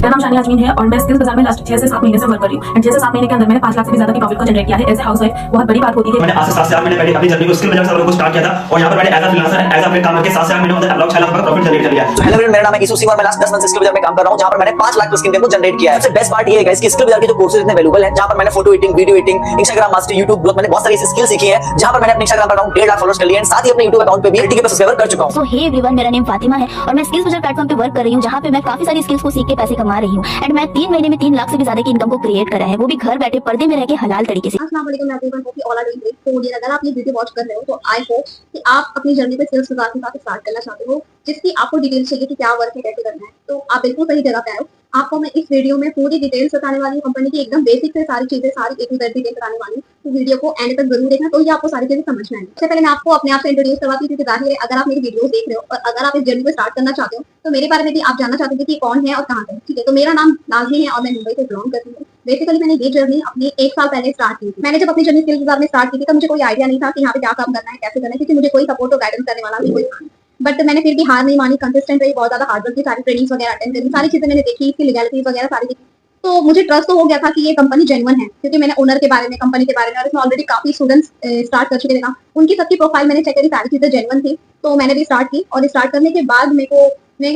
मेरा नाम शानिया अजमीन है और मैं स्किल्स बाजार में लास्ट 6 से 7 महीने से वर्क कर रही हूं एंड 6 से 7 महीने के अंदर मैंने 5 लाख से भी ज्यादा की प्रॉफिट को जनरेट किया है एज ए हाउसवाइफ। बहुत बड़ी बात होती है। मैंने आज से 7 से 8 महीने पहले अपनी जर्नी को स्किल बाजार से को स्टार्ट किया था और यहां पर मैंने एज अ फ्रीलांसर एज अपने काम करके 7 से 8 महीने में अप्रॉक्स 6 लाख का प्रॉफिट जनरेट कर लिया। हेलो फ्रेंड, मेरा नाम है किशोर सिंह और मैं लास्ट 10 मंथ से स्किल बाजार में काम कर रहा हूं जहां पर मैंने 5 लाख प्लस इनकम को जनरेट किया है। सबसे बेस्ट पार्ट ये है गाइस कि स्किल बाजार के जो कोर्सेज इतने अवेलेबल हैं जहां पर मैंने photo editing, video editing, Instagram master, YouTube blog, मैंने बहुत सारी स्किल सीखी है जहां पर मैंने अपने इंस्टाग्राम पर अकाउंट 1.5 लाख फॉलोअर्स कर लिए हैं। साथ ही अपने YouTube अकाउंट पे भी 80 के प्लस सब्सक्राइबर कर चुका हूं। सो हे एवरीवन, मेरा नेम फातिमा है और मैं स्किल्स बाजार प्लेटफॉर्म पे वर्क कर रही हूं जहां पे मैं काफी सारी स्किल्स को सीख के पैसे कमा रही हूं एंड मैं 3 महीने में 3 लाख से भी ज्यादा की इनकम को क्रिएट करा है, वो भी घर बैठे पर्दे में रह के हलाल तरीके से। अस्सलाम वालेकुम, मैं आपको होप कि ऑल आर डूइंग ग्रेट। तो अगर आप ये वीडियो वॉच कर रहे हो तो आई होप कि आप अपनी जर्नी पे स्किल्स बाजार के साथ स्टार्ट करना चाहते हो जिसकी आपको डिटेल्स चाहिए कि क्या वर्क है, कैसे करना है, तो आप बिल्कुल सही जगह पे आए हो। आपको मैं इस वीडियो में पूरी डिटेल्स बताने वाली हूँ, कंपनी की एकदम बेसिक से सारी चीजें, सारी A to Z डिटेल्स बताने वाली हूँ। तो वीडियो को एंड तक जरूर देखना, तो ये आपको सारी चीजें समझ में आएंगी। सबसे पहले मैं आपको अपने आप से इंट्रोड्यूस करवाती हूँ क्योंकि जाहिर है अगर आप मेरी वीडियोस देख रहे हो और अगर आप इस जर्नी को स्टार्ट करना चाहते हो तो मेरे बारे में भी आप जानना चाहते हो कि कौन है और कहाँ से। ठीक है, तो मेरा नाम नाज़मी है और मैं मुंबई से बिलोंग करती हूँ। बेसिकली मैंने ये जर्नी अपनी 1 साल पहले स्टार्ट की थी। मैंने जब अपनी जर्नी स्किल्स बाजार में स्टार्ट की थी तब मुझे कोई आइडिया नहीं था कि यहाँ पे क्या काम करना है, कैसे करना है, क्योंकि मुझे कोई सपोर्ट और गाइडेंस करने वाला भी कोई था। बट मैंने फिर भी हार नहीं मानी, कंसिस्टेंट रही, बहुत ज्यादा हार्ड वर्क की, सारी ट्रेनिंग्स वगैरह अटेंड करी, सारी चीजें मैंने देखी, इसकी लीगैलिटीज वगैरह सारी देखी। तो मुझे ट्रस्ट तो हो गया था कि ये कंपनी जेन्युइन है क्योंकि मैंने ओनर के बारे में, कंपनी के बारे में और इसमें ऑलरेडी काफी स्टूडेंट्स स्टार्ट कर चुके थे ना, उनकी सबकी प्रोफाइल मैंने चेक करी, सारी चीजें जेन्युइन थी। तो मैंने भी स्टार्ट की और स्टार्ट करने के बाद मैं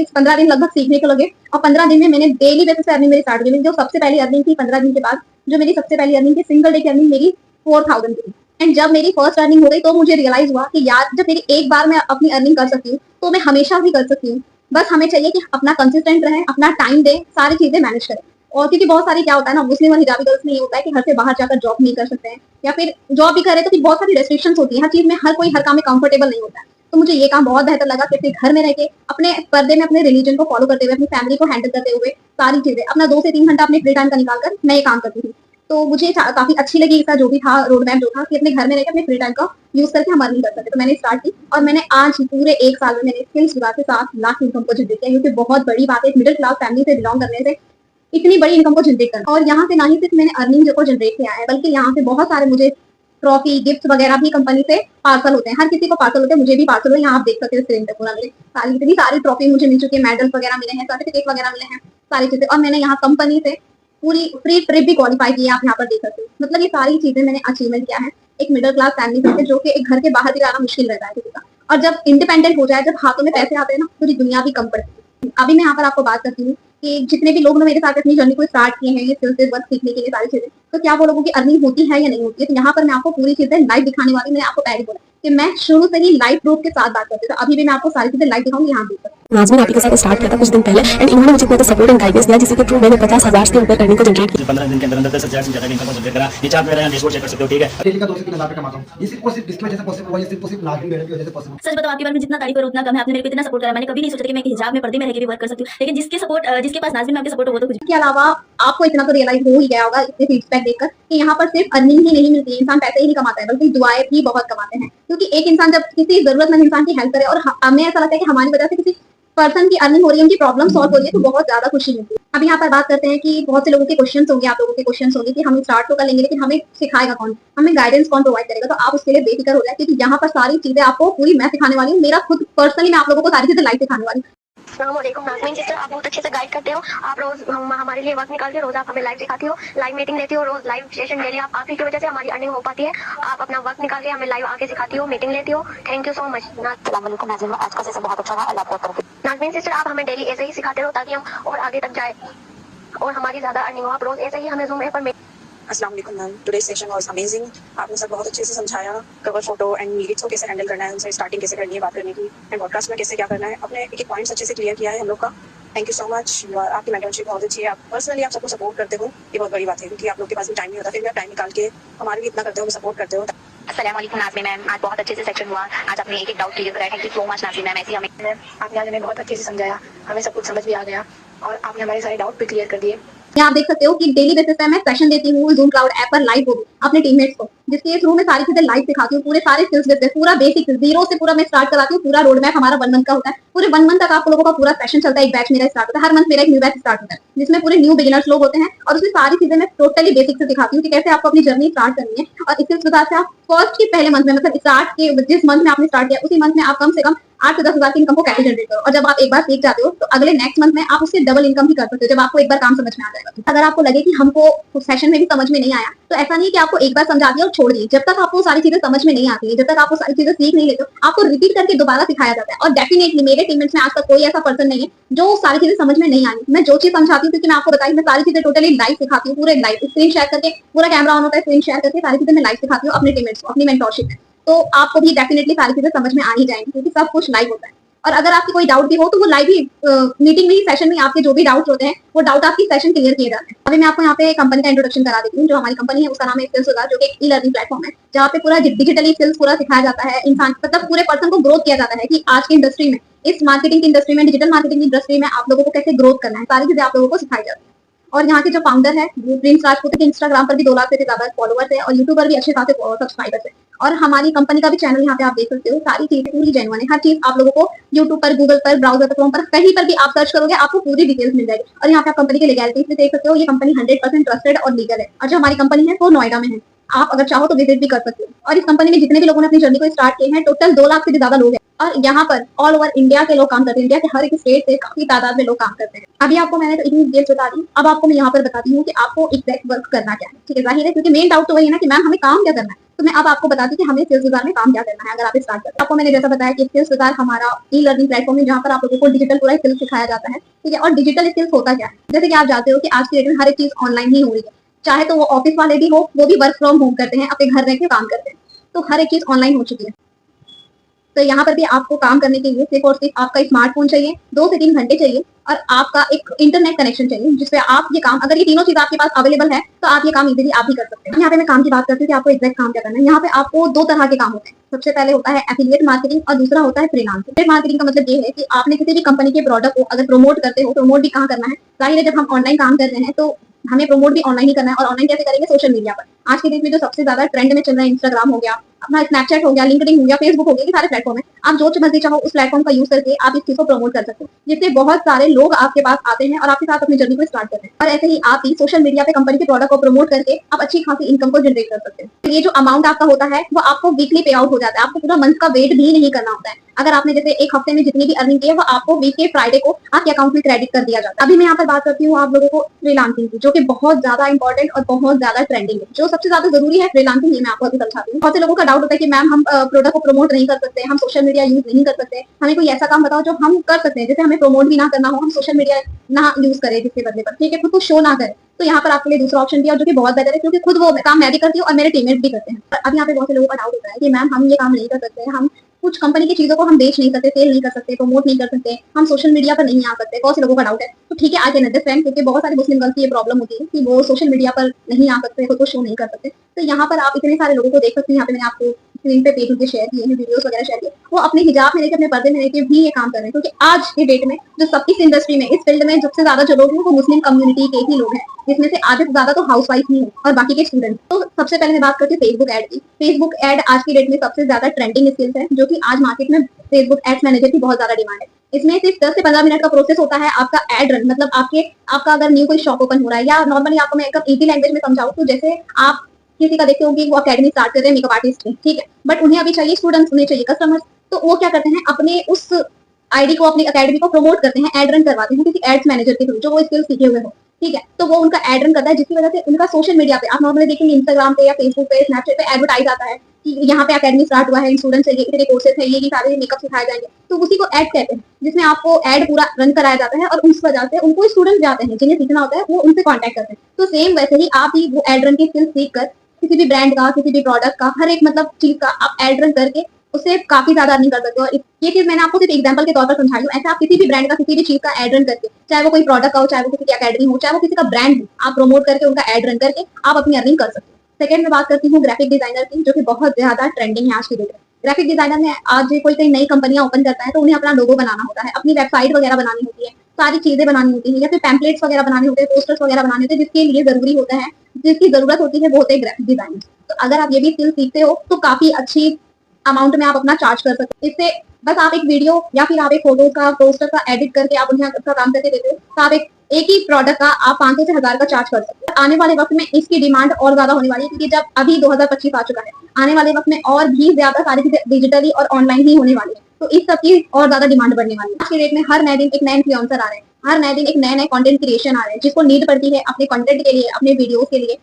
15 दिन लगभग सीखने को लगे और 15 दिन में मैंने डेली बेसिस पे अर्निंग मेरी स्टार्ट की। जो सबसे पहली अर्निंग थी 15 दिन के बाद, जो मेरी सबसे पहली अर्निंग थी, सिंगल डे की अर्निंग मेरी 4000 थी। एंड जब मेरी फर्स्ट अर्निंग हो गई तो मुझे रियलाइज हुआ कि यार जब मेरी एक बार मैं अपनी अर्निंग कर सकती हूँ तो मैं हमेशा भी कर सकती हूँ। बस हमें चाहिए कि अपना कंसिस्टेंट रहे, अपना टाइम दे, सारी चीजें मैनेज करें। और क्योंकि बहुत सारी क्या होता है ना, मुस्लिम और हिजाबी गर्ल्स में ये होता है कि घर से बाहर जाकर जॉब नहीं कर सकते हैं या फिर जॉब भी करे तो फिर बहुत सारी रेस्ट्रिक्शंस होती है, हर चीज में हर कोई हर काम में कंफर्टेबल नहीं होता है। तो मुझे ये काम बहुत बेहतर लगा कि अपने घर में रह के अपने पर्दे में अपने रिलीजन को फॉलो करते हुए, अपनी फैमिली को हैंडल करते हुए, सारी चीजें अपना 2 से 3 घंटा अपने फ्री टाइम का निकाल कर मैं ये काम करती थी। तो मुझे काफी अच्छी लगी इसका जो भी था रोड मैप जो था कि अपने घर में रहकर अपने फ्री टाइम का यूज करके हम अर्निंग कर सकते। तो मैंने स्टार्ट की और मैंने आज पूरे 1 साल में मैंने स्किल्स बाजार से 7 लाख इनकम को जनरेट किया, क्योंकि बहुत बड़ी बात है मिडिल क्लास फैमिली से बिलोंग करने से इतनी बड़ी इनकम को जनरेट करना। और यहाँ से ना ही सिर्फ मैंने अर्निंग को जनरेट किया है बल्कि यहाँ से बहुत सारे मुझे ट्रॉफी, गिफ्ट वगैरह भी कंपनी से पार्सल होते हैं। हर किसी को पार्सल होते हैं, मुझे भी पार्सल हुए। यहाँ आप देख सकते हो स्क्रीन पे पूरा मेरे इतनी सारी ट्रॉफी मुझे मिल चुकी है, मेडल्स वगैरह मिले हैं, सर्टिफिकेट वगैरह मिले हैं, सारी चीजें। और मैंने यहाँ कंपनी से पूरी फ्री ट्रिप भी क्वालिफाई की है, आप यहाँ पर देख सकते हो। मतलब ये सारी चीजें मैंने अचीवमेंट किया है एक मिडिल क्लास फैमिली से, जो कि एक घर के बाहर भी जाना मुश्किल रहता है किसी का। और जब इंडिपेंडेंट हो जाए, जब हाथों में पैसे आते हैं ना, पूरी दुनिया भी कम पड़ती है। अभी मैं यहाँ पर आपको बात करती हूँ कि जितने भी लोग मेरे साथ अपनी जर्नी को स्टार्ट किए हैं ये स्किल्स वर्क सीखने के लिए, सारी चीजें, तो क्या वो लोगों की अर्निंग होती है या नहीं होती है। तो यहाँ पर मैं आपको पूरी चीजें लाइव दिखाने वाली। मैंने आपको पहले बोला कि मैं शुरू से ही लाइव प्रूफ के साथ बात करती हूँ, तो अभी भी मैं आपको सारी चीजें लाइव दिखाऊंगी। यहाँ देख सकते हैं नाज़मी आपके साथ स्टार्ट किया था कुछ दिन पहले एंड इन्होंने मुझे इतना सपोर्ट एंड गाइडेंस दिया जिसके थ्रू मैंने 50,000 से ऊपर अर्निंग को जनरेट किया। 15 दिन के अंदर 10,000 से ज्यादा इनकम जनरेट करा। ये चार्ट मेरा डैशबोर्ड चेक कर सकते हो, ठीक है। डेली का 2 से 3 हज़ार कमाता हूँ। ये सिर्फ इसकी वजह से पॉसिबल हुआ, ये सिर्फ नाज़मी मेहनत की वजह से पॉसिबल। सच बताओ, आपके बारे में जितना तारीफ करो उतना कम है। आपने मेरे को इतना सपोर्ट करा, मैंने कभी नहीं सोचा कि मैं हिजाब में पर्दे में रह के भी वर्क कर सकती हूँ। लेकिन जिसके पास नाज़मी में आपके सपोर्ट हो तो कुछ। इसके अलावा आपको इतना तो रियलाइज हो ही गया होगा इतने फीडबैक देखकर कि यहाँ पर सिर्फ अर्निंग ही नहीं मिलती है, इंसान पैसे ही नहीं कमाता है बल्कि दुआएं भी बहुत कमाते हैं। क्योंकि एक इंसान जब किसी जरूरतमंद इंसान की हेल्प करे और हमें ऐसा लगता है कि हमारी वजह से किसी पर्सन की अर्निंग हो रही है, उनकी प्रॉब्लम सॉल्व हो रही है, तो बहुत ज्यादा खुशी मिलती है। अब यहाँ पर बात करते हैं कि बहुत से लोगों के क्वेश्चंस होंगे, आप लोगों के क्वेश्चंस होंगे कि हम स्टार्ट तो कर लेंगे लेकिन हमें सिखाएगा कौन, हमें गाइडेंस कौन प्रोवाइड करेगा। तो आप उसके लिए बेफिक्र हो जाए क्योंकि यहाँ पर सारी चीजें आपको पूरी मैं सिखाने वाली हूँ। मेरा खुद पर्सनली मैं आप लोगों को सारी चीजें लाइव सिखाने वाली हूँ। अस्सलामुअलैकुम नाज़मीन सिस्टर, आप बहुत अच्छे से गाइड करते हो। आप रोज हमारे लिए वक्त निकाल के रोज आप हमें लाइव सिखाती हो, लाइव मीटिंग लेती हो, रोज लाइव सेशन डेली आप ही की वजह से हमारी अर्निंग हो पाती है। आप अपना वक्त निकाल के हमें लाइव आके सिखाती हो, मीटिंग लेती हो। Thank you so much. अस्सलामुअलैकुम नाज़मीन, आज का सेशन बहुत अच्छा रहा, अल्लाह आपको तरक्की। नाज़मीन सिस्टर, आप हमें डेली ऐसे ही सिखाते रहो ताकि हम और आगे तक जाए और हमारी ज्यादा अर्निंग हो। आप रोज ऐसे ही हमें ज़ूम ऐप पर अस्सलाम वालेकुम ma'am, today session was amazing. आपने सब बहुत अच्छे से समझाया, कवर फोटो एंड मीडियट्स को कैसे हैंडल करना है, उनसे स्टार्टिंग कैसे करनी है बात करने की, एंड पॉडकास्ट में कैसे क्या करना है, अपने एक पॉइंट्स अच्छे से क्लियर किया है हम लोग का। Thank you so much. आपकी मेंटरशिप बहुत अच्छी है, आप पर्सनली आप सबको सपोर्ट करते हो, ये बहुत बड़ी बात है क्योंकि आप लोग के पास भी टाइम नहीं होता, फिर भी आप टाइम निकाल के हमारे लिए इतना करते हो, सपोर्ट करते हो। अस्सलामुअलैकुम नाज़मीन मैम, आज बहुत अच्छे से सेक्शन हुआ। आज आपने एक डाउट क्लियर कराया। Thank you so much Nazmeen ma'am. ऐसे हमें आपने आज हमें बहुत अच्छे से समझाया, हमें सब कुछ समझ भी आ गया और आपने हमारे सारे डाउट भी क्लियर कर दिए। यहाँ आप देख सकते हो कि डेली बेसिस पे मैं सेशन देती हूँ ज़ूम क्लाउड ऐप पर लाइव होगी अपने टीममेट्स को, जिसके थ्रू मैं सारी चीजें लाइव सिखाती हूँ। पूरे सारे स्किल्स देते हैं, पूरा बेसिक जीरो से पूरा मैं स्टार्ट कराती हूँ। पूरा रोड मैप हमारा 1 मंथ का होता है, पूरे 1 मंथ तक आप लोगों का पूरा सेशन चलता है। एक बैच मेरा स्टार्ट होता है, हर मंथ मेरा एक न्यू बैच स्टार्ट होता है जिसमें पूरे न्यू बिगिनर्स लोग होते हैं और उसमें सारी चीजें मैं टोटली बेसिक से सिखाती हूँ कि कैसे आपको अपनी जर्नी स्टार्ट करनी है। और इसके बाद से आप फर्स्ट के पहले मंथ में, मतलब स्टार्ट के जिस मंथ में आपने स्टार्ट किया उसी मंथ में आप कम से कम 8 से 10 हजार की इनकम को कैसे जनरेट करो। और जब आप एक बार सीख जाते हो तो अगले नेक्स्ट मंथ में आप उससे डबल इनकम भी कर सकते हो जब आपको एक बार काम समझ में आ जाएगा। अगर आपको लगे कि हमको सेशन में भी समझ में नहीं आया तो ऐसा नहीं कि आपको एक बार समझा दिया और छोड़ दिए। जब तक आपको सारी चीजें समझ में नहीं आती है, जब तक आपको सारी चीजें सीख नहीं लेते हो, आपको रिपीट करके दोबारा सिखाया जाता है। और डेफिनेटली मेरे टीममेट्स में आज तक कोई ऐसा पर्सन नहीं है जो सारी चीजें समझ में नहीं आई। मैं जो चीज समझाती हूँ, क्योंकि मैं आपको बताई, मैं सारी चीजें टोटली लाइव सिखाती हूँ, पूरे लाइव स्क्रीन शेयर करके, पूरा कैमरा ऑन होता है, स्क्रीन शेयर करके सारी चीजें मैं लाइव सिखाती हूँ अपने टीममेट्स को, अपनी मेंटरशिप में। तो आपको भी डेफिनेटली सारी चीजें समझ में आ ही जाएंगी क्योंकि सब कुछ लाइव होता है। और अगर आपकी कोई डाउट भी हो तो वो लाइव ही मीटिंग में ही, सेशन में आपके जो भी डाउट होते हैं वो डाउट आपकी सेशन क्लियर किए जाते हैं। अभी मैं आपको यहाँ पे कंपनी का इंट्रोडक्शन करा देती हूँ। जो हमारी कंपनी है उसका नाम है स्किल्स बाजार, जो कि एक ई लर्निंग प्लेटफॉर्म है जहाँ पे पूरा डिजिटली स्किल्स पूरा सिखाया जाता है। इंसान मतलब पूरे पर्सन को ग्रोथ किया जाता है कि आज की इंडस्ट्री में, इस मार्केटिंग की इंडस्ट्री में, डिजिटल मार्केटिंग की इंडस्ट्री में आप लोगों को कैसे ग्रोथ करना है, सारी चीजें आप लोगों को सिखाई जाती है। और यहाँ के जो फाउंडर है वो प्रिंस राजपूत के, इंस्टाग्राम पर भी 2 लाख से ज्यादा फॉलोअर्स है और यूट्यूब पर भी अच्छे खासे सब्सक्राइबर्स है। और हमारी कंपनी का भी चैनल यहाँ पे आप देख सकते हो। सारी चीजें पूरी जेन्युइन है, हर चीज आप लोगों को यूट्यूब पर, गूगल पर, ब्राउजर पर, क्रोम पर, कहीं पर भी आप सर्च करोगे आपको पूरी डिटेल्स मिल जाएगी। और यहाँ पे आप कंपनी के लीगैलिटीज भी देख सकते हो। ये कंपनी 100% ट्रस्टेड और लीगल है। और जो हमारी कंपनी है वो नोएडा में है। आप अगर चाहो तो विजिट भी कर सकते हो। और इस कंपनी में जितने भी लोगों ने अपनी जर्नी को स्टार्ट किए हैं, टोटल 2 लाख से भी ज्यादा लोग हैं। और यहाँ पर ऑल ओवर इंडिया के लोग काम करते हैं। इंडिया के हर एक स्टेट से काफी तादाद में लोग काम करते हैं। अभी आपको मैंने तो इतनी डिटेल्स बता दी, अब आपको मैं यहाँ पर बताती हूँ कि आपको एग्जैक्ट वर्क करना क्या है। ठीक है, जाहिर है, क्योंकि मेन डाउट तो वही है ना कि मैम हमें काम क्या करना है। तो मैं अब आपको बताती हूँ कि हमें स्किल्स बाजार में काम क्या करना है अगर आप स्टार्ट करते हैं। आपको मैंने जैसा बताया कि स्किल्स बाजार हमारा ई लर्निंग प्लेटफॉर्म है जहाँ पर आप लोगों को डिजिटल पूरा स्किल्स सिखाया जाता है। ठीक है, और डिजिटल स्किल्स होता क्या है, जैसे कि आप जानते हो कि आज की डेट में हर एक चीज ऑनलाइन ही हो रही है। चाहे तो वो ऑफिस वाले भी हो, वो भी वर्क फ्रॉम होम करते हैं, अपने घर रह के काम करते हैं। तो हर एक चीज ऑनलाइन हो चुकी है। तो यहाँ पर भी आपको काम करने के लिए सिर्फ और सिर्फ आपका स्मार्टफोन चाहिए, 2 से 3 घंटे चाहिए, और आपका एक इंटरनेट कनेक्शन चाहिए जिससे आप ये काम, अगर ये तीनों चीज आपके पास अवेलेबल है तो आप ये काम इजीली आप भी कर सकते हैं। यहाँ पे मैं काम की बात करती हूँ कि आपको एग्जैक्ट काम क्या करना है। यहाँ पे आपको 2 तरह के काम होते हैं। सबसे पहले होता है एफिलिएट मार्केटिंग और दूसरा होता है फ्रीलांसिंग। एफिलिएट मार्केटिंग का मतलब ये है कि आपने किसी भी कंपनी के प्रोडक्ट को अगर प्रमोट करते हो, प्रमोट भी कहाँ करना है, जाहिर है जब हम ऑनलाइन काम कर रहे हैं तो हमें प्रमोट भी ऑनलाइन ही करना है। और ऑनलाइन कैसे करेंगे, सोशल मीडिया पर। आज के डेट में जो सबसे ज्यादा ट्रेंड में चल रहा है, इंस्टाग्राम हो गया, अपना स्नैपचैट हो गया, लिंक्डइन हो गया, फेसबुक हो गया, ये सारे प्लेटफॉर्म है। आप जो मर्जी चाहो उस प्लेटफॉर्म का यूज करके आप इस चीज को प्रमोट कर सकते हो, जिससे बहुत सारे लोग आपके पास आते हैं और आपके साथ अपनी जर्नी को स्टार्ट करते हैं। और ऐसे ही आप ही सोशल मीडिया पे कंपनी के प्रोडक्ट को प्रमोट करके आप अच्छी खासी इनकम को जनरेट कर सकते हैं। तो ये जो अमाउंट आपका होता है वो आपको वीकली पे आउट हो जाता है। आपको पूरा मंथ का वेट भी नहीं करना होता है। अगर आपने जैसे एक हफ्ते में जितनी भी अर्निंग की है वो आपको वीक के फ्राइडे को आपके अकाउंट में क्रेडिट कर दिया जाता है। अभी मैं यहाँ पर बात करती हूँ आप लोगों को फ्रीलांसिंग की, जो कि बहुत ज्यादा इंपॉर्टेंट और बहुत ज्यादा ट्रेंडिंग है। जो सबसे ज्यादा जरूरी है फ्रीलांसिंग, ये मैं आपको अभी समझाती हूँ। बहुत से लोगों का डाउट होता है कि मैम हम प्रोडक्ट को प्रमोट नहीं कर सकते, हम सोशल मीडिया यूज नहीं कर सकते, हमें कोई ऐसा काम बताओ जो हम कर सकते हैं, जैसे हमें प्रमोट भी ना करना हो, हम सोशल मीडिया ना यूज करें जिसके बदले पर, ठीक है, खुद को शो ना करें। तो यहाँ पर आपके लिए दूसरा ऑप्शन दिया जो कि बहुत बेहतर है, क्योंकि खुद वो काम मैं भी करती हूँ और मेरे टीममेट भी करते हैं। अब यहाँ पे बहुत से लोगों का डाउट होता है कि मैम हम ये काम नहीं कर सकते, हम कुछ कंपनी की चीजों को हम बेच नहीं सकते, सेल नहीं कर सकते, प्रमोट नहीं कर सकते, हम सोशल मीडिया पर नहीं आ सकते। बहुत से लोगों का डाउट है। तो ठीक है, आई कैन अंडरस्टैंड, क्योंकि बहुत सारे मुस्लिम गर्ल्स की ये प्रॉब्लम होती है कि वो सोशल मीडिया पर नहीं आ सकते, खुद को शो नहीं कर सकते। तो यहाँ पर आप इतने सारे लोगों को देख सकते हैं। यहाँ पे मैंने आपको स्क्रीन पे पेज उनके शेयर किए हैं, वीडियोस वगैरह शेयर किए, वो अपने हिजाब में लेकर, अपने पर्दे में लेकर भी ये काम कर रहे हैं। क्योंकि आज के डेट में जो सबकी इस इंडस्ट्री में, इस फील्ड में सबसे ज्यादा जो लोग हैं वो मुस्लिम कम्युनिटी के ही लोग हैं, जिसमें से आधे से ज्यादा तो हाउस वाइफ ही है और बाकी के स्टूडेंट। तो सबसे पहले मैं बात करती हूँ फेसबुक एड की। फेसबुक एड आज की डेट में सबसे ज्यादा ट्रेंडिंग स्किल्स है, जो कि आज मार्केट में फेसबुक एड्स मैनेजर की बहुत ज्यादा डिमांड है। इसमें सिर्फ 10 से 15 मिनट का प्रोसेस होता है आपका एड रन, मतलब आपका अगर न्यू कोई शॉप ओपन हो रहा है, या नॉर्मली आपको मैं एकदम इजी लैंग्वेज में समझाऊं तो जैसे आप किसी का देखते हो कि वो अकेडमी स्टार्ट कर रहे हैं मेकअप आर्टिस्ट की, ठीक है, बट उन्हें अभी चाहिए स्टूडेंट्स, उन्हें चाहिए कस्टमर्स। तो वो क्या करते हैं, अपने उस आईडी को, अपनी अकेडमी को प्रमोट करते हैं, एड रन करवाते हैं किसी एड्स मैनेजर के थ्रू जो वो स्किल सीखे हुए हो, ठीक है। तो वो उनका एड रन करता है, जिसकी वजह से उनका सोशल मीडिया पे, आप नॉर्मली देखेंगे इंस्टाग्राम पे या फेसबुक पे, स्नैपचैट पे एडवर्टाइज आता है कि यहाँ पे अकेडमी स्टार्ट हुआ है, इन स्टूडेंट्स से ये कोर्सेज है, ये सारे मेकअप सिखाए जाएंगे। तो उसी को एड कहते हैं, जिसमें आपको एड पूरा रन कराया जाता है और उस वजह से उनको स्टूडेंट्स जाते हैं जिन्हें सीखना होता है, वो उनसे कॉन्टेक्ट करते हैं। तो सेम वैसे ही आप ही वो एड रन की स्किल सीख कर किसी भी ब्रांड का, किसी भी प्रोडक्ट का, हर एक मतलब चीज का आप एड रन करके उससे काफी ज्यादा अर्निंग कर सकते हो। और ये चीज मैंने आपको सिर्फ एग्जांपल के तौर पर समझाई हूँ। ऐसे आप किसी भी ब्रांड का, किसी भी चीज का एड रन करके, चाहे वो कोई प्रोडक्ट का हो, चाहे वो किसी की अकेडमी हो, चाहे वो किसी का ब्रांड हो, आप प्रमोट करके उनका एड रन करके आप अपनी अर्निंग कर सकते हो। सेकंड में बात करती हूँ ग्राफिक डिजाइनर की, जो कि बहुत ज्यादा ट्रेंडिंग है आज की डेट में। ग्राफिक डिजाइनर में आज कोई नई कंपनियां ओपन करता है तो उन्हें अपना लोगो बनाना होता है, अपनी वेबसाइट वगैरह बनानी होती है, सारी चीजें बनानी होती है, या फिर पैम्पलेट्स वगैरह बनाने होते हैं, पोस्टर्स वगैरह बनाने होते हैं, जिसके लिए जरूरी होता है, जिसकी जरूरत होती है वो होते हैं ग्राफिक डिजाइनर। तो अगर आप ये भी स्किल सीखते हो तो काफी अच्छी अमाउंट में आप अपना चार्ज कर सकते हो। इससे बस आप एक वीडियो या फिर आप एक फोटो का, पोस्टर का एडिट करके आप उन्हें अपना काम करके देते हो, तो आप एक ही प्रोडक्ट का आप 500 से 1000 का चार्ज कर सकते हो। आने वाले वक्त में इसकी डिमांड और ज्यादा होने वाली है, क्योंकि जब अभी 2025 आ चुका है, आने वाले वक्त में और भी ज्यादा सारी चीजें डिजिटली और ऑनलाइन ही होने वाली है। तो इस सब की और ज्यादा डिमांड बढ़ने वाली है। आज के डेट में हर नए दिन एक नए इन्फ्लुएंसर आ रहे हैं, हर नए दिन एक नए नए कंटेंट क्रिएशन आ रहे हैं, जिसको नीड पड़ती है अपने कंटेंट के लिए, अपने वीडियोस के लिए,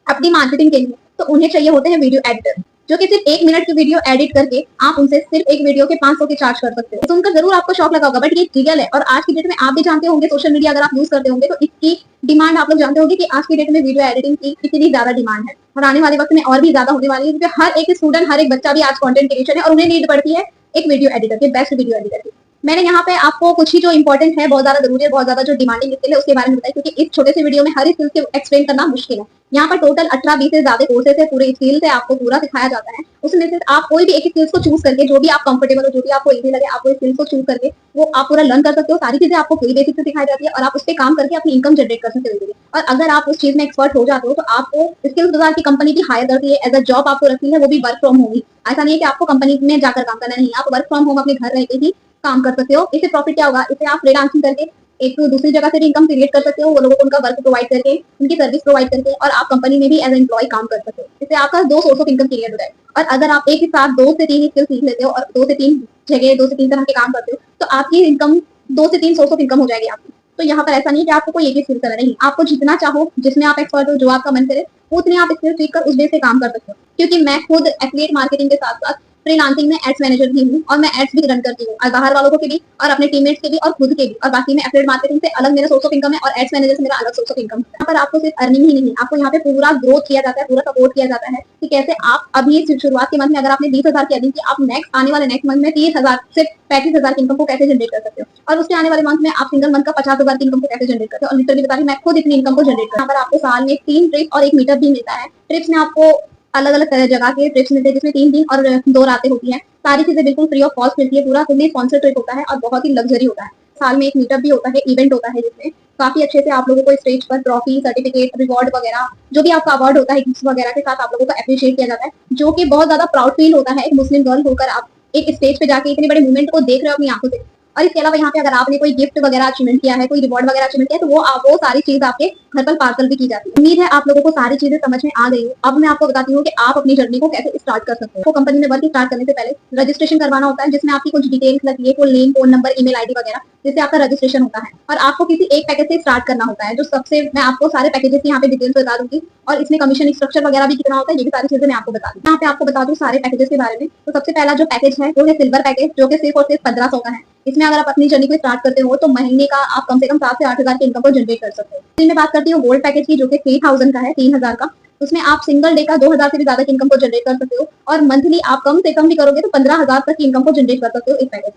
अपनी मार्केटिंग के लिए। तो उन्हें चाहिए होते हैं वीडियो एडिटर, जो कि सिर्फ 1 मिनट की वीडियो एडिट करके आप उनसे सिर्फ एक वीडियो के 500 के चार्ज कर सकते हो। सुनकर जरूर आपको शौक लगा होगा, बट ये रियल है। और आज की डेट में आप भी जानते होंगे, सोशल मीडिया अगर आप यूज करते होंगे तो इसकी डिमांड आप लोग जानते होंगे कि आज की डेट में वीडियो एडिटिंग की कितनी ज्यादा डिमांड है, और आने वाले वक्त में और भी ज्यादा होने वाली है, क्योंकि हर एक स्टूडेंट, हर एक बच्चा भी आज कंटेंट क्रिएशन है और उन्हें नीड पड़ती है एक वीडियो एडिटर की, बेस्ट वीडियो एडिटर की। मैंने यहाँ पे आपको कुछ ही जो इंपॉर्टेंट है, बहुत ज्यादा जरूरी है, बहुत ज्यादा जो डिमांडिंग स्किल है उसके बारे में बताया, क्योंकि इस छोटे से वीडियो में हर स्किल को एक्सप्लेन करना मुश्किल है। यहाँ पर टोटल 18-20 से ज्यादा कोर्सेज है, पूरे स्किल से आपको पूरा सिखाया जाता है। उसमें से आप कोई भी एक स्किल्स को चूज करके, जो भी आप कंफर्टेबल हो, जो भी आपको इजी लगे, आप वो स्किल्स को चूज करके वो आप पूरा लर्न कर सकते हो। सारी चीजें आपको पूरी बेसिक से सिखाई जाती है और आप उस पर काम करके अपनी इनकम जनरेट कर सकते हो। और अगर आप उस चीज में एक्सपर्ट हो जाते हो तो आपको स्किल्स बाजार की कंपनी भी हायर करती है, एज अ जॉब आपको रखती है, वो भी वर्क फ्रॉम होम ही। ऐसा नहीं है कि आपको कंपनी में जाकर काम करना नहीं, आप वर्क फ्रॉम होम अपने घर रह के ही काम कर सकते हो। इससे प्रॉफिट क्या होगा, इससे आप फ्रीलांसिंग करके एक दूसरी जगह से भी इनकम क्रिएट कर सकते हो, वो लोगों को उनका वर्क प्रोवाइड करके, उनकी सर्विस प्रोवाइड करके, और आप कंपनी में भी एज एम्प्लॉय काम कर सकते हो। इससे आपका 2 सोर्स ऑफ इनकम क्रिएट हो जाए। और अगर आप एक ही साथ 2 से 3 स्किल सीख लेते हो और 2 से 3 जगह 2 से 3 तरह के काम करते हो, तो आपकी इनकम 2 से 3 सोर्स ऑफ इनकम हो जाएगी आपकी। तो यहाँ पर ऐसा नहीं है कि आपको कोई एक ही स्किल करना, नहीं, आपको जितना चाहो, जिसमें आप एक्सपर्ट हो, जो आपका मन करे, उतने आप स्किल सीख कर उस बेस से काम कर सकते हो। क्योंकि मैं खुद एफिलिएट मार्केटिंग के साथ साथ फ्रीलांसिंग में एड्स मैनेजर भी हूँ, और मैं एड्स भी रन करती हूँ, और बाहर वालों के भी, और अपने टीममेट्स के भी, और खुद के भी। और बाकी में एफिलिएट मार्केटिंग से अलग मेरा सोर्स ऑफ इनकम है, और एड्स मैनेजर से मेरा अलग सोर्स ऑफ इनकम है। यहाँ पर आपको सिर्फ अर्निंग ही नहीं, आपको यहाँ पे पूरा ग्रोथ किया जाता है, पूरा सपोर्ट किया जाता है कि कैसे आप अभी शुरुआत के मंथ में अगर आपने 20,000 की अर्निंग की, आप नेक्स्ट आने वाले नेक्स्ट मंथ में 30,000 से 35,000 की इनकम को कैसे जनरेट कर सकते हो, और उसके आने वाले मंथ में आप सिंगल मंथ का 50,000 की इनकम को कैसे जनरेट करते हो। और लिटरली बता रही मैं खुद इतनी इनकम को जनरेट कर। यहाँ पर आपको साल में 3 ट्रिप और 1 मीटअप भी मिलता है। ट्रिप्स में आपको अलग अलग तरह जगह के ट्रिप्स मिलते हैं, जिसमें 3 दिन और 2 रातें होती हैं। सारी चीजें बिल्कुल फ्री ऑफ कॉस्ट मिलती है, पूरा फुल्ली स्पॉन्सर्ड ट्रिप होता है और बहुत ही लग्जरी होता है। साल में एक मीटअप भी होता है, इवेंट होता है, जिसमें काफी अच्छे से आप लोगों को स्टेज पर ट्रॉफी, सर्टिफिकेट, रिवॉर्ड वगैरह, जो भी आपका अवार्ड होता है, गिफ्ट्स वगैरह के साथ आप लोगों को अप्रिशिएट किया जाता है, जो कि बहुत ज्यादा प्राउड फील होता है। एक मुस्लिम गर्ल होकर आप एक स्टेज पे जाके इतने बड़े मूवमेंट को देख रहे हो अपनी आंखों से। और इसके अलावा यहाँ पे अगर आपने कोई गिफ्ट वगैरह अचीवमेंट किया है, कोई रिवॉर्ड वगैरह अचीवमेंट किया है, तो वो सारी चीज आपके घर पर पार्सल भी की जाती है। उम्मीद है आप लोगों को सारी चीजें समझ में आ गई हो। अब मैं आपको बताती हूँ कि आप अपनी जर्नी को कैसे स्टार्ट कर सकते हो। तो कंपनी में वर्क स्टार्ट करने से पहले रजिस्ट्रेशन करवाना होता है, जिसमें आपकी कुछ डिटेल्स लगती है, full name, phone number, email ID वगैरह, जिससे आपका रजिस्ट्रेशन होता है। और आपको किसी एक पैकेज से स्टार्ट करना होता है, जो सबसे, मैं आपको सारे पैकेजेस की यहाँ पे डिटेल्स बता दूंगी, और इसमें कमीशन स्ट्रक्चर वगैरह भी कितना होता है, ये भी सारी चीजें मैं आपको बता दूँ। यहाँ पे आपको बता दूँ सारे पैकेजेस के बारे में। तो सबसे पहला जो पैकेज है वो है सिल्वर पैकेज, जो कि सिर्फ और सिर्फ 1500 का है। इसमें अगर आप अपनी जर्नी को स्टार्ट करते हो तो महीने का आप कम से कम 7 से 8,000 की इनकम को जनरेट कर सकते हो। फिर मैं बात करती हूँ गोल्ड पैकेज की, जो कि 3000 का है, 3000 का। उसमें आप सिंगल डे का 2000 से भी ज्यादा की इनकम को जनरेट कर सकते हो, और मंथली आप कम से कम भी करोगे तो 15,000 तक की इनकम को जनरेट कर सकते हो इस पैकेज।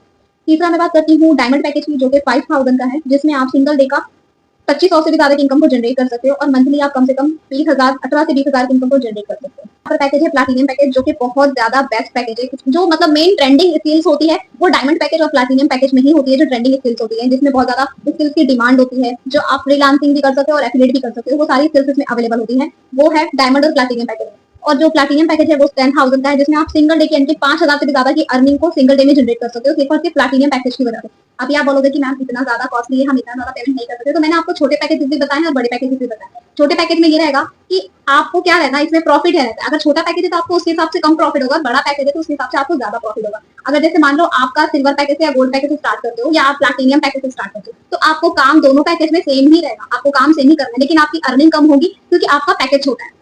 तीसरा मैं बात करती हूँ डायमंड पैकेज की, जो कि 5000 का है, जिसमें आप सिंगल डे का 2500 से भी ज्यादा की इनकम को जनरेट कर सकते हो, और मंथली आप कम से कम 18 से 20,000 की इनकम को जनरेट कर सकते हो। पैकेज है प्लैटिनियम पैकेज, जो कि बहुत ज्यादा बेस्ट पैकेज है। जो मतलब मेन ट्रेंडिंग स्किल्स होती है वो डायमंड पैकेज और प्लैटिनियम पैकेज में ही होती है, जो ट्रेंडिंग स्किल्स होती है, जिसमें बहुत ज्यादा स्किल्स की डिमांड होती है, जो आप फ्रीलांसिंग भी कर सकते हो और एफिलिएट भी कर सकते हो, वो सारी स्किल्स इसमें अवेलेबल होती है। वो है डायमंड और प्लैटिनियम पैकेज। और जो प्लैटिनियम पैकेज है वो 10,000 का है, जिसमें आप सिंगल डे की यानी 5,000 से भी ज्यादा की अर्निंग को सिंगल डे में जनरेट कर सकते हो, सिर्फ और सिर्फ प्लैटिनियम पैकेज की वजह से। अभी आप बोलोगे कि मैम इतना ज्यादा कॉस्टली है, हम इतना ज्यादा पेमेंट नहीं कर सकते, तो मैंने आपको छोटे पैकेज भी बताए हैं और बड़े पैकेज भी बताए हैं। छोटे पैकेज में ये रहेगा कि आपको क्या रहना है, इसमें प्रॉफिट है रहता है। अगर छोटा पैकेज है तो आपको उसके हिसाब से कम प्रॉफिट होगा, बड़ा पैकेज है तो उसके हिसाब से आपको ज्यादा प्रॉफिट होगा। अगर जैसे मान लो आपका सिल्वर पैकेज से या गोल्ड पैकेज से स्टार्ट करते हो, या आप प्लैटिनियम पैकेज से स्टार्ट करते हो, तो आपको काम दोनों पैकेज में सेम ही रहेगा, आपको काम सेम ही करना है, लेकिन आपकी अर्निंग कम होगी, क्योंकि आपका पैकेज छोटा है।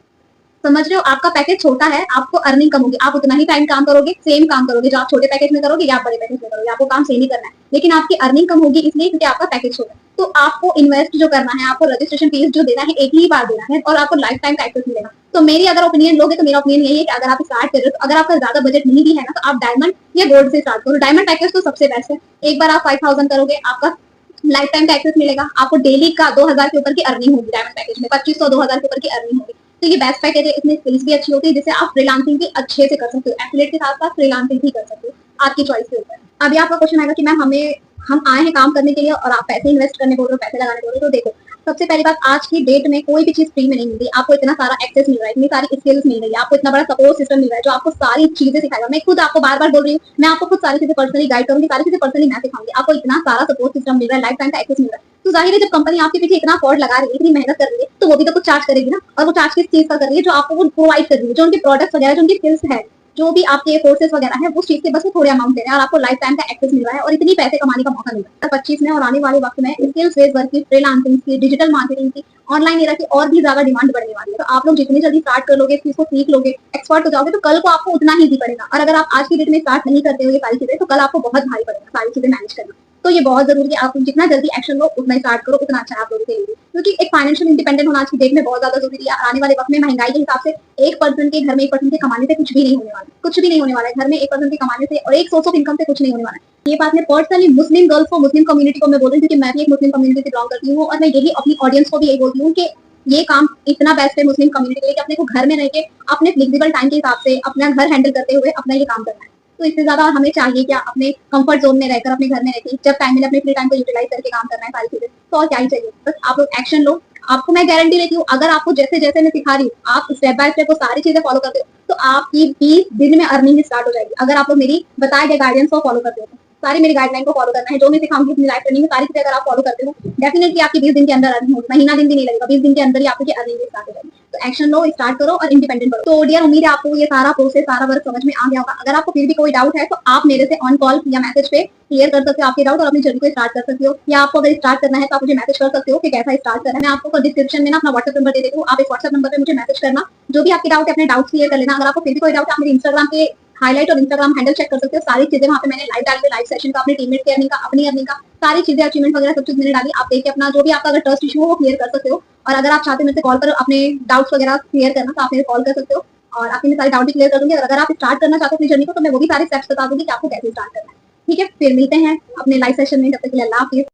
समझ रहे हो, आपका पैकेज छोटा है, आपको अर्निंग कम होगी, आप उतना ही टाइम काम करोगे, सेम काम करोगे जो आप छोटे पैकेज में करोगे या आप बड़े पैकेज में करोगे, आपको काम सेम ही करना है, लेकिन आपकी अर्निंग कम होगी इसलिए क्योंकि आपका पैकेज छोटा है। तो आपको इन्वेस्ट जो करना है, आपको रजिस्ट्रेशन फीस जो देना है, एक ही बार देना है, और आपको लाइफ टाइम का एक्सेस मिलेगा। तो मेरी अगर ओपिनियन लोगे तो मेरा ओपिनियन यही है कि अगर आप स्टार्ट कर रहे हो, अगर आपका ज्यादा बजट नहीं भी है ना, तो आप डायमंड या गोल्ड से स्टार्ट करो। डायमंड पैकेज तो सबसे बेस्ट है। एक बार आप 5,000 करोगे, आपका लाइफ टाइम का एक्सेस मिलेगा, आपको डेली का 2,000 के ऊपर की अर्निंग होगी, डायमंड पैकेज में 2500 2,000 के ऊपर की अर्निंग होगी। तो ये बेस्ट पैकेज है, इसमें स्किल्स भी अच्छी होती है, जिससे आप फ्रीलांसिंग भी अच्छे से कर सकते हो, एफिलिएट के साथ साथ फ्रीलांसिंग भी कर सकते हो, आपकी चॉइस के ऊपर। अभी आपका क्वेश्चन आएगा कि मैम हम आए हैं काम करने के लिए और आप पैसे इन्वेस्ट करने बोल रहे हो, पैसे लगाने बोल रहे हो। तो देखो, सबसे पहली बात, आज की डेट में कोई भी चीज फ्री में नहीं मिलती। आपको इतना सारा एक्सेस मिल रहा है, इतनी सारी स्किल्स मिल रही है, आपको इतना बड़ा सपोर्ट सिस्टम मिल रहा है, जो आपको सारी चीजें सिखाएगा। मैं खुद आपको बार बार बोल रही हूँ, मैं आपको खुद सारी चीजें पर्सनली गाइड करूंगी, सारी चीजें पर्सनली मैं सिखाऊंगी। आपको इतना सारा सपोर्ट सिस्टम मिल रहा है, लाइफ टाइम का एक्सेस मिल रहा है, तो जाहिर है जब कंपनी आपके पीछे इतना अफोर्ड लगा रही है, इतनी मेहनत कर रही है, तो वो भी तो कुछ चार्ज करेगी ना। और वो चार्ज किस चीज का कर रही है, जो आपको वो प्रोवाइड कर रही है, जो उनके प्रोडक्ट्स वगैरह, जो उनकी स्किल्स है, जो भी आपके कोर्सेज वगैरह है उस चीज के बस वो थोड़े अमाउंट दे रहे हैं और आपको लाइफ टाइम का एक्सेस मिल रहा है और इतनी पैसे कमाने का मौका मिल रहा है। 25 में और आने वाले वक्त में स्किल्स बेस्ड वर्क की, फ्रीलांसिंग की, डिजिटल मार्केटिंग की, ऑनलाइन एरा की और भी ज्यादा डिमांड बढ़ने वाली है। तो आप लोग जितनी जल्दी स्टार्ट कर लोगे, इस चीज को सीख लोगे, एक्सपर्ट हो जाओगे, तो कल को आपको उतना ही पड़ेगा। और अगर आप आज की डेट में स्टार्ट नहीं करते हो ये सारी चीजें, तो कल आपको बहुत भारी पड़ेगा सारी चीजें मैनेज करना। तो ये बहुत जरूरी है, आप जितना जल्दी एक्शन लो उतना स्टार्ट करो, उतना अच्छा है आप लोगों के लिए, क्योंकि एक फाइनेंशियल इंडिपेंडेंट होना आज की डेट में बहुत ज्यादा जरूरी है। आने वाले वक्त में महंगाई के हिसाब से एक पर्सन के घर में 1% के कमाने से कुछ भी नहीं होने वाला, कुछ भी नहीं होने वाला है। घर में 1% के कमाने से और एक सोर्स ऑफ इनकम से कुछ नहीं होने वाला है। ये बात मैं पर्सनली मुस्लिम गर्ल्स को, मुस्लिम कम्युनिटी को मैं बोल रही हूँ, क्योंकि मैं भी एक मुस्लिम कम्युनिटी से बिलोंग करती हूँ और मैं यही अपनी ऑडियंस को भी यही बोलती हूँ कि ये काम इतना बेस्ट है मुस्लिम कम्युनिटी के लिए कि अपने को घर में रह के अपने फ्लेक्सिबल टाइम के हिसाब से अपना घर हैंडल करते हुए अपना ये काम करना है। तो इससे ज्यादा हमें चाहिए क्या, अपने कंफर्ट जोन में रहकर अपने घर में रहकर जब टाइम मिले अपने फ्री टाइम को यूटिलाइज करके काम करना है सारी चीजें, तो और क्या ही चाहिए। बस आप लोग एक्शन लो। आपको मैं गारंटी देती हूँ, अगर आपको जैसे जैसे मैं सिखा रही हूँ आप स्टेप बाय स्टेप वो सारी चीजें फॉलो करते हो तो आपकी 20 दिन में अर्निंग स्टार्ट हो जाएगी। अगर आप लोग मेरी बताए गए गाइडेंस को फॉलो करते हो, सारी मेरी गाइडलाइन को फॉलो करना है, जो मैं सिखाऊंगी अपनी लाइफ ट्रेनिंग में सारी चीजें अगर आप फॉलो करते हो, डेफिनेटली आपकी 20 दिन के अंदर अर्निंग होगी। महीना दिन भी नहीं लगेगा, 20 दिन के अंदर ही आपकी अर्निंग स्टार्ट हो जाएगी। तो एक्शन लो, स्टार्ट करो और इंडिपेंडेंट बनो। तो डियर, उम्मीद है आपको ये सारा प्रोसेस, सारा वर्क समझ में आ गया होगा। अगर आपको फिर भी कोई डाउट है तो आप मेरे से ऑन कॉल या मैसेज पे क्लियर कर सकते हो आपके डाउट और अपनी जर्नी को स्टार्ट कर सकते हो। या आपको अगर स्टार्ट करना है तो आप मुझे मैसेज कर सकते हो कि कैसा स्टार्ट करना है। मैं आपको डिस्क्रिप्शन में ना अपना व्हाट्सएप नंबर दे देती हूँ, आप इस व्हाट्सएप नंबर पे मुझे मैसेज करना, जो भी आपके डाउट है अपने डाउट क्लियर कर लेना। अगर आपको फिर भी कोई डाउट है आप मेरे इंस्टाग्राम पे हाईलाइट और इंस्टाग्राम हैंडल चेक कर सकते हो, सारी चीजें वहाँ पे मैंने लाइव डाल के, लाइव सेशन का, अपने टीममेट की अर्निंग का, अपनी अर्निंग का, सारी चीजें अचीवमेंट वगैरह सब चीज मैंने डाली। आप देखिए अपना जो भी आपका अगर ट्रस्ट इशू हो वो क्लियर कर सकते हो। और अगर आप चाहते हो मेरे से कॉल कर अपने डाउट्स वगैरह क्लियर करना तो आप मेरे कॉल कर सकते हो और आपके सारे डाउट भी क्लियर कर दूंगी। और अगर आप स्टार्ट करना चाहते हो अपनी जर्नी को तो मैं वो भी सारे स्टेप्स बता दूंगी कि आपको कैसे स्टार्ट करना है। ठीक है, फिर मिलते हैं अपने लाइव सेशन में, जब तक के लिए अल्लाह हाफिज़।